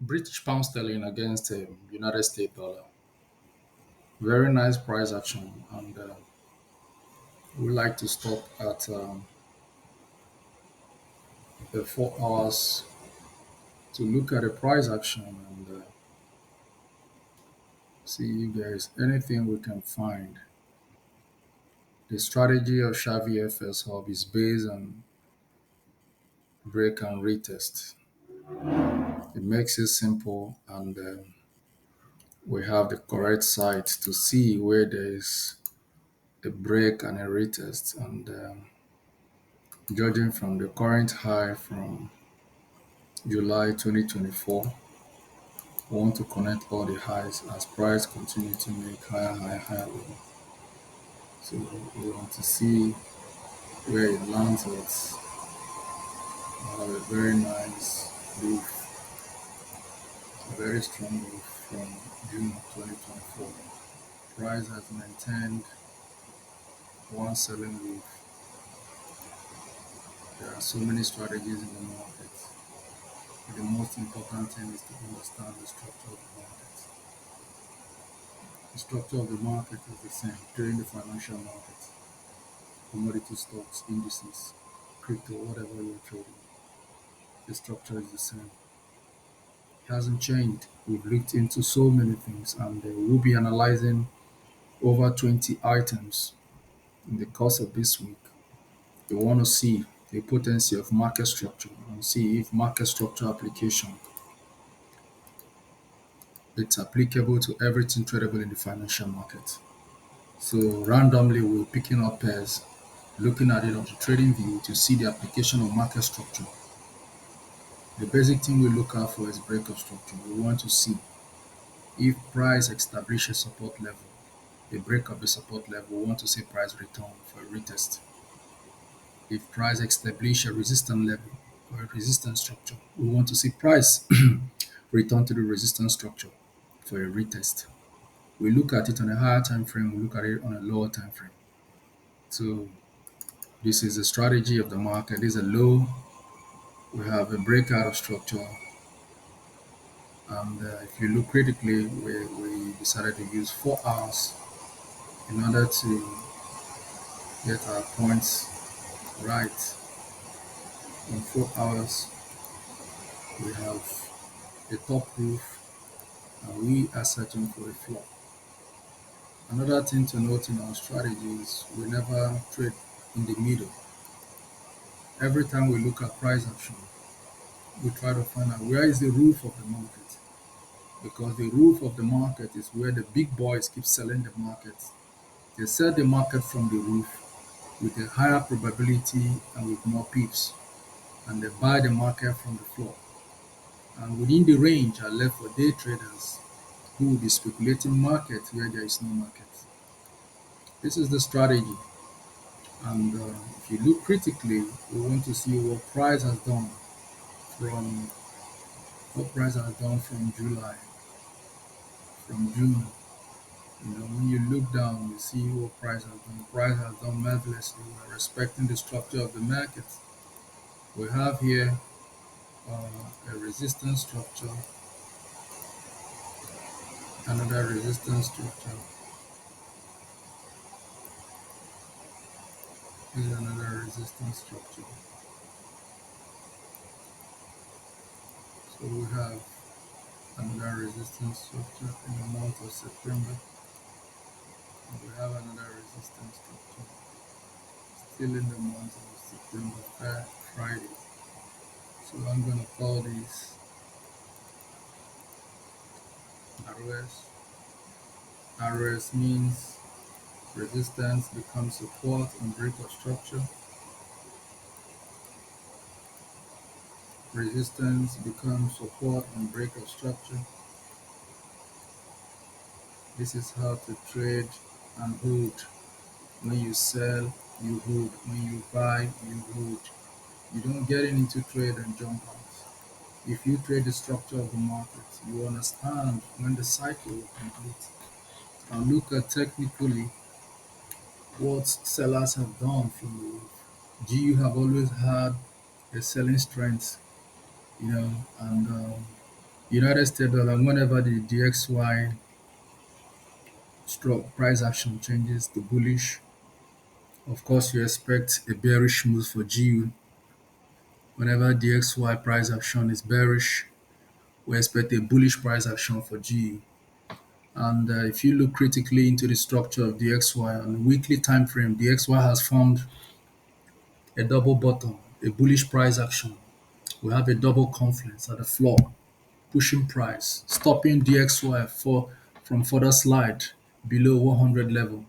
British pound sterling against United States dollar. Very nice price action, and we like to stop at the 4 hours to look at the price action and see if there is anything we can find. The strategy of Xavi FS Hub is based on break and retest. It makes it simple, and we have the correct site to see where there is a break and a retest. And judging from the current high from July 2024, we want to connect all the highs as price continue to make higher level. So we want to see where it lands at. We have a very nice move, a very strong move from June 2024. Price has maintained one selling move. There are so many strategies in the market. But the most important thing is to understand the structure of the market. The structure of the market is the same during the financial market, commodity stocks, indices, crypto, whatever you're trading. The structure is the same. It hasn't changed. We've looked into so many things, and we'll be analyzing over 20 items in the course of this week. We want to see the potency of market structure and see if market structure application it's applicable to everything tradable in the financial market. So randomly we're picking up pairs, looking at it on the trading view to see the application of market structure. The basic thing we look out for is break of structure. We want to see if price establishes support level, a break of the support level, we want to see price return for a retest. If price establish a resistance level or a resistance structure, we want to see price return to the resistance structure for a retest. We look at it on a higher time frame, we look at it on a lower time frame. So this is the strategy of the market. This is a low, we have a breakout of structure, and if you look critically, we decided to use 4 hours in order to get our points right. In 4 hours, we have a top roof, and we are searching for a floor. Another thing to note in our strategy is we never trade in the middle. Every time we look at price action, we try to find out where is the roof of the market, because the roof of the market is where the big boys keep selling the market. They sell the market from the roof with a higher probability and with more pips, and they buy the market from the floor. And within the range are left for day traders who will be speculating market where there is no market. This is the strategy. And if you look critically, we want to see from what price has done from July, from June. When you look down, you see what price has done. Price has done marvelously. We're respecting the structure of the market. We have here a resistance structure, another resistance structure. This is another resistance structure. So we have another resistance structure in the month of September. And we have another resistance structure still in the month of September, Friday. So I'm going to call these ROS. ROS means resistance becomes support and break of structure. Resistance becomes support and break of structure. This is how to trade and hold. When you sell, you hold. When you buy, you hold. You don't get into trade and jump out. If you trade the structure of the market, you understand when the cycle will complete. And look at technically what sellers have done from the roof. GU have always had a selling strength, and United States dollar, whenever the DXY stroke price action changes to bullish, of course, you expect a bearish move for GU. Whenever DXY price action is bearish, we expect a bullish price action for GU. And if you look critically into the structure of DXY on the weekly time frame, DXY has formed a double bottom, a bullish price action. We have a double confluence at the floor, pushing price, stopping DXY from further slide below 100 level.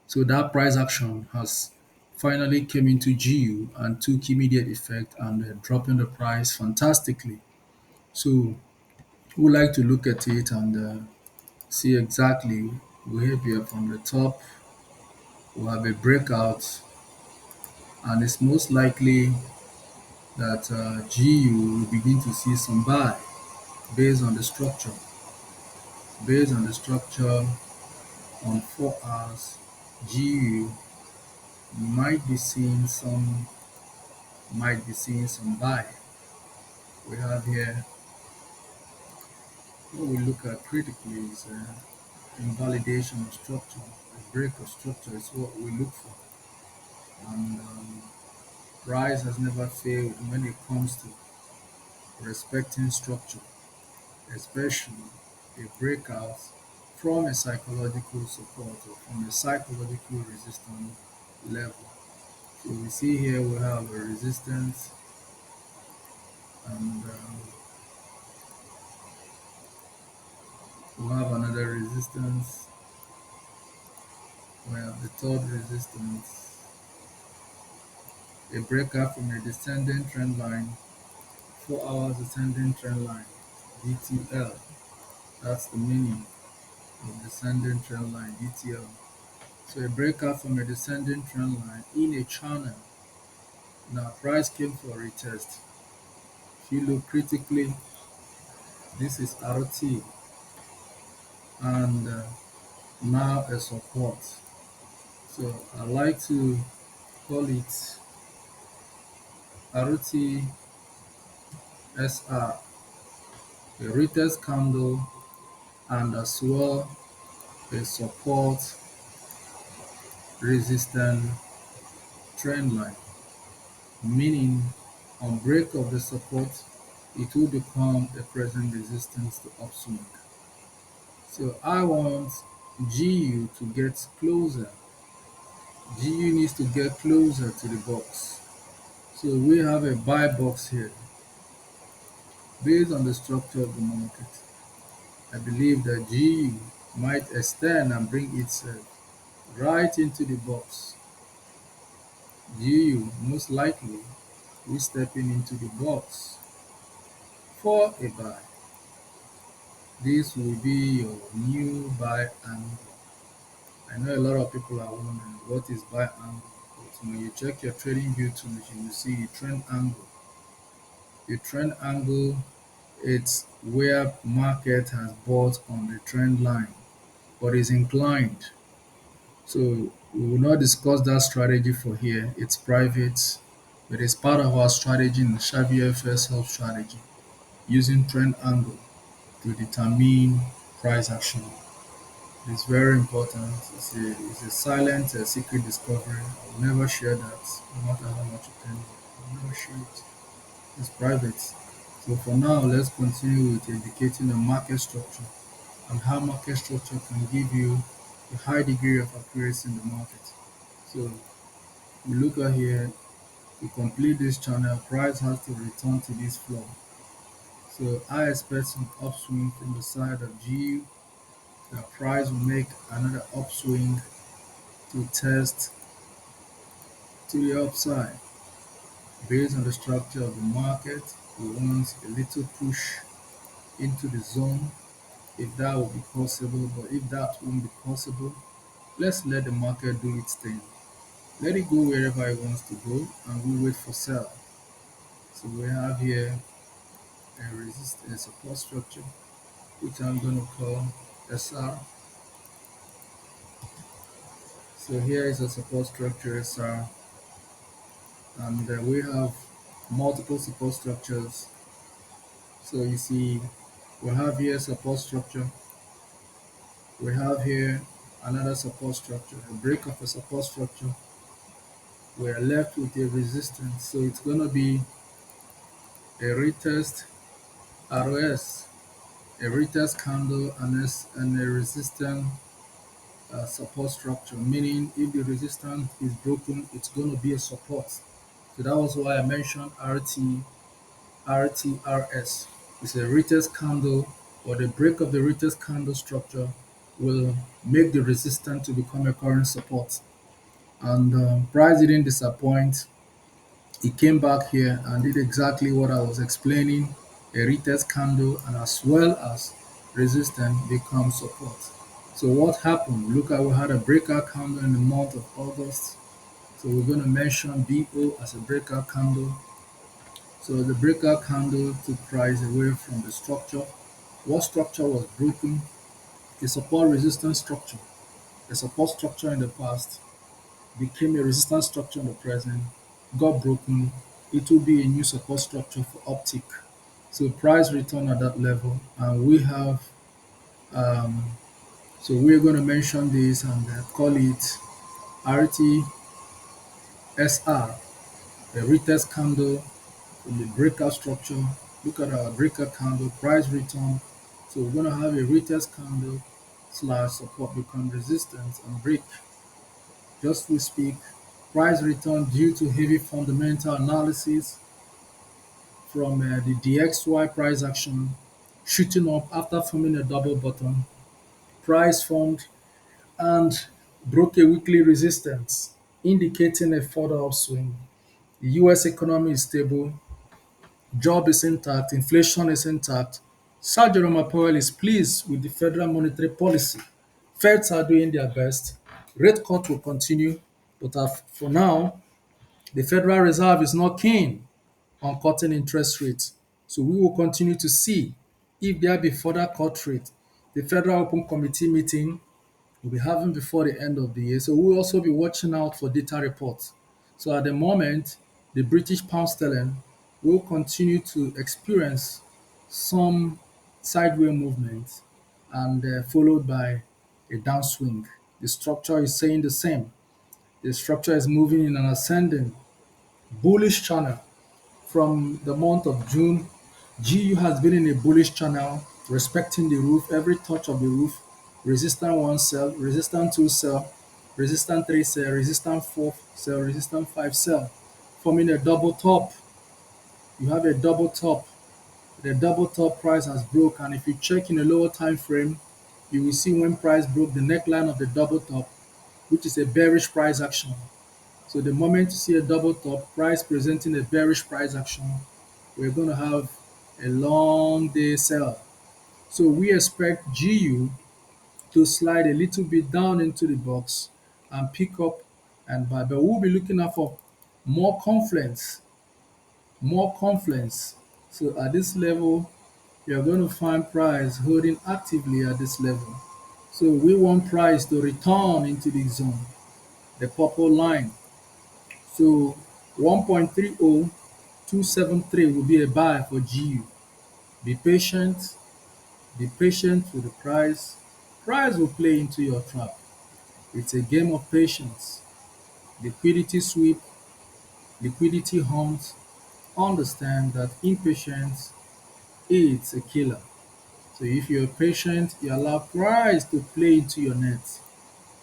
So that price action has finally came into GU and took immediate effect and dropping the price fantastically. So we like to look at it and see exactly where we are from the top. We have a breakout, and it's most likely that GU will begin to see some buy based on the structure. Based on the structure on 4 hours, GU might be seeing some buy. We have here what we look at critically is invalidation of structure. A break of structure is what we look for. And price has never failed when it comes to respecting structure, especially a breakout from a psychological support or from a psychological resistance level. So we see here we have a resistance and we have another resistance. We have the third resistance, a breakout from a descending trend line, 4 hours descending trend line, DTL. That's the meaning of descending trend line, DTL. So a breakout from a descending trend line in a channel. Now price came for a retest. If you look critically, this is RT and now a support. So I like to call it RT SR, a retest candle and as well a support resistance trend line, meaning on break of the support, it will become a present resistance to upswing. So I want GU to get closer. GU needs to get closer to the box. So we have a buy box here. Based on the structure of the market, I believe that GU might extend and bring itself right into the box. GU most likely will stepping into the box for a buy. This will be your new buy angle. I know a lot of people are wondering what is buy angle, but when you check your trading view tools, you will see a trend angle. A trend angle, it's where market has bought on the trend line but is inclined. So we will not discuss that strategy for here. It's private, but it's part of our strategy in the Shabby FS help strategy using trend angle to determine price action. It's very important. It's a silent secret discovery. I will never share that, no matter how much you tell me. I will never share it. It's private. So for now, let's continue with educating the market structure and how market structure can give you a high degree of accuracy in the market. So we look at here, to complete this channel, price has to return to this floor. So I expect some upswing from the side of GU. The price will make another upswing to test to the upside. Based on the structure of the market, we want a little push into the zone if that will be possible. But if that won't be possible, let's let the market do its thing. Let it go wherever it wants to go and we wait for sell. So we have here a support structure which I'm going to call SR. So here is a support structure SR, and we have multiple support structures. So you see We have here support structure. We have here another support structure, a break of a support structure. We are left with a resistance. So it's going to be a retest ROS, a retest candle, and a resistance support structure, meaning if the resistance is broken, it's going to be a support. So that was why I mentioned RTRS. It's a retest candle, or the break of the retest candle structure will make the resistance to become a current support. And price didn't disappoint. It came back here and did exactly what I was explaining, a retest candle, and as well as resistance becomes support. So what happened? Look at, we had a breakout candle in the month of August. So we're going to mention BO as a breakout candle. So the breakout candle took price away from the structure. What structure was broken? A support resistance structure. A support structure in the past became a resistance structure in the present, got broken. It will be a new support structure for optic. So price return at that level, and we have um, so we're going to mention this and call it RTSR, a retest candle in the breakout structure. Look at our breakout candle, price return. So we're going to have a retest candle slash support become resistance and break. Just we speak, price return due to heavy fundamental analysis from the DXY price action shooting up after forming a double bottom. Price formed and broke a weekly resistance, indicating a further upswing. The US economy is stable, job is intact, inflation is intact. Sir Jerome Powell is pleased with the federal monetary policy. Feds are doing their best. Rate cut will continue, but for now, the Federal Reserve is not keen on cutting interest rates. So we will continue to see if there be further cut rate. The Federal Open Committee meeting we'll be having before the end of the year. So we'll also be watching out for data reports. So at the moment, the British pound sterling will continue to experience some sideways movement and followed by a downswing. The structure is saying the same. The structure is moving in an ascending bullish channel from the month of June. GU has been in a bullish channel, respecting the roof, every touch of the roof. Resistance 1 sell, resistance 2 sell, resistance 3 sell, resistance 4 sell, resistance 5 sell, forming a double top. You have a double top. The double top price has broke, and if you check in a lower time frame, you will see when price broke the neckline of the double top, which is a bearish price action. So the moment you see a double top price presenting a bearish price action, we're going to have a long day sell. So we expect GU to slide a little bit down into the box and pick up and buy. But we'll be looking out for more confluence, more confluence. So at this level, you're going to find price holding actively at this level. So we want price to return into the zone, the purple line. So 1.30273 will be a buy for GU. Be patient, be patient with the price. Price will play into your trap. It's a game of patience. Liquidity sweep, liquidity hunt. Understand that impatience is a killer. So if you're patient, you allow price to play into your net.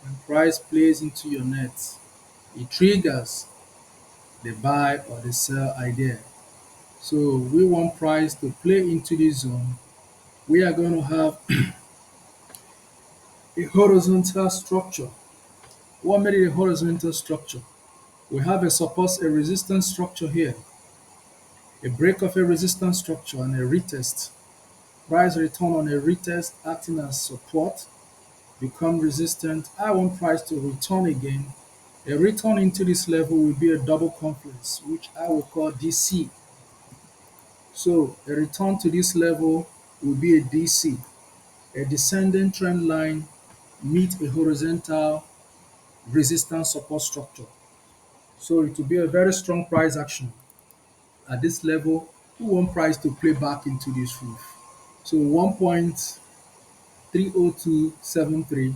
When price plays into your net, it triggers the buy or the sell idea. So we want price to play into this zone. We are going to have a horizontal structure. What made it a horizontal structure? We have a resistance structure here, a break of a resistance structure and a retest. Price return on a retest acting as support, become resistant. I want price to return again. A return into this level will be a double confluence, which I will call DC. So a return to this level will be a DC. A descending trend line meet a horizontal resistance support structure. So it will be a very strong price action. At this level, we want price to play back into this roof. So 1.30273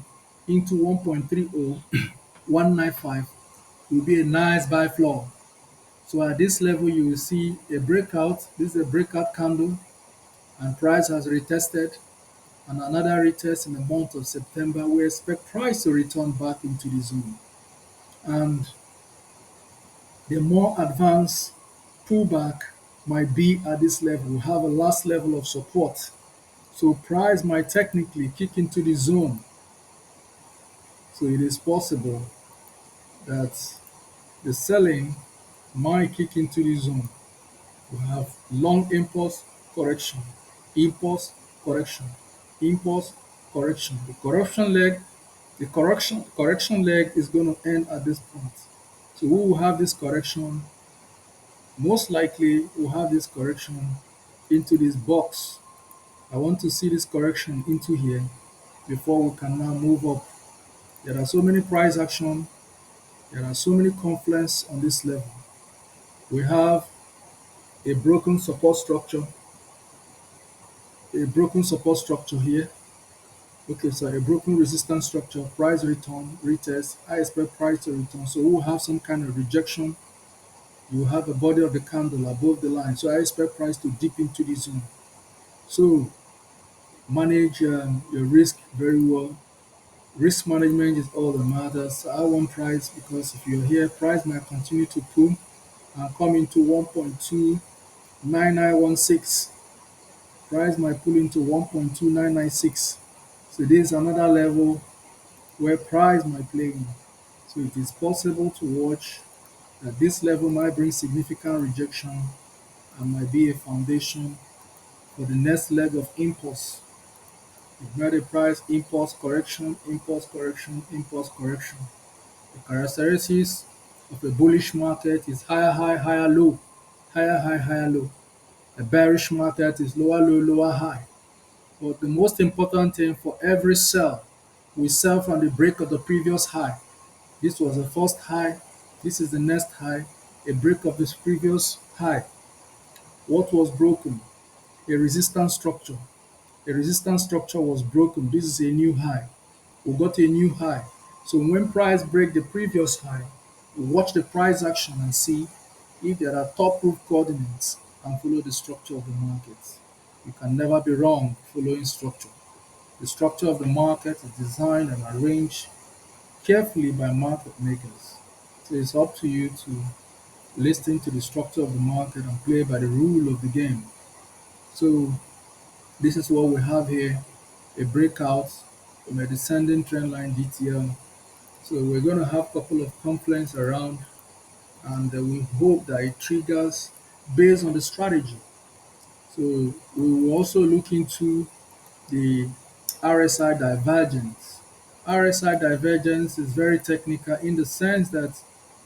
into 1.30195 will be a nice buy floor. So at this level, you will see a breakout. This is a breakout candle, and price has retested, and another retest in the month of September. We expect price to return back into the zone. And the more advanced pullback might be at this level. We have a last level of support. So price might technically kick into the zone. So it is possible that the selling might kick into the zone. We have long impulse correction, impulse correction, impulse correction. The correction leg is going to end at this point. So we will have this correction. Most likely, we'll have this correction into this box. I want to see this correction into here before we can now move up. There are so many price action. There are so many confluence on this level. We have a broken support structure, here. Okay, so a broken resistance structure, price return, retest. I expect price to return. So we'll have some kind of rejection. You have a body of the candle above the line. So I expect price to dip into the zone. So manage your risk very well. Risk management is all that matters. I want price because if you're here, price might continue to pull and come into 1.29916. Price might pull into 1.2996. So this is another level where price might play in. So it is possible to watch that this level might bring significant rejection and might be a foundation for the next leg of impulse. You've got a price impulse correction, impulse correction, impulse correction. The characteristics of a bullish market is higher high, higher low, higher high, higher low. A bearish market is lower low, lower high. But the most important thing for every sell, we sell from the break of the previous high. This was the first high. This is the next high. A break of this previous high. What was broken? A resistance structure. A resistance structure was broken. This is a new high. We got a new high. So when price break the previous high, we watch the price action and see if there are top proof coordinates and follow the structure of the market. You can never be wrong following structure. The structure of the market is designed and arranged carefully by market makers. So it's up to you to listen to the structure of the market and play by the rule of the game. So this is what we have here, a breakout from a descending trend line DTL. So we're going to have a couple of confluence around, and we hope that it triggers based on the strategy. So we will also look into the RSI divergence. RSI divergence is very technical in the sense that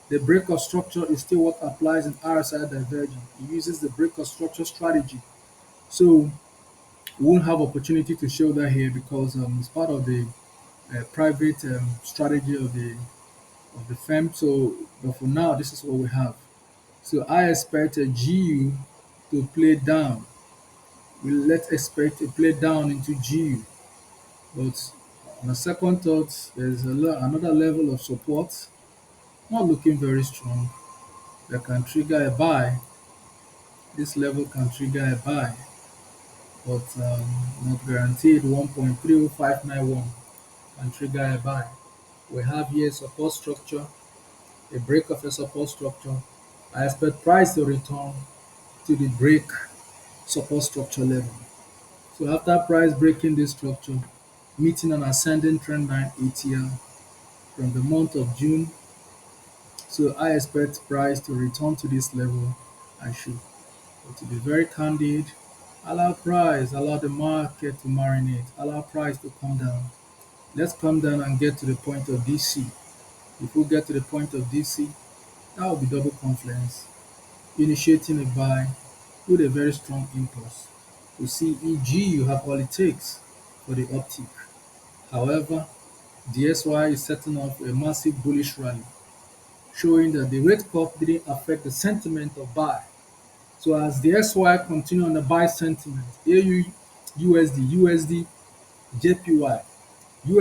the break of structure is still what applies in RSI divergence. It uses the break of structure strategy. So we won't have opportunity to show that here because it's part of the private strategy of the firm. So, but for now, this is what we have. So I expect a GU to play down. Let's expect a play down into GU. But on a second thought, there's another level of support, not looking very strong, that can trigger a buy. This level can trigger a buy, but not guaranteed. 1.30591 can trigger a buy. We have here support structure, a break of a support structure. I expect price to return to the break support structure level. So after price breaking this structure, meeting an ascending trend line ATL from the month of June, so I expect price to return to this level. I should, but to be very candid, allow the market to marinate, allow price to come down. Let's come down and get to the point of DC. If we get to the point of DC, that will be double confluence, initiating a buy with a very strong impulse. To see EG, you have all it takes for the uptick. However, the SY is setting off a massive bullish rally, showing that the rate cut didn't affect the sentiment of buy. So as the SY continue on the buy sentiment, AU USD, JPY.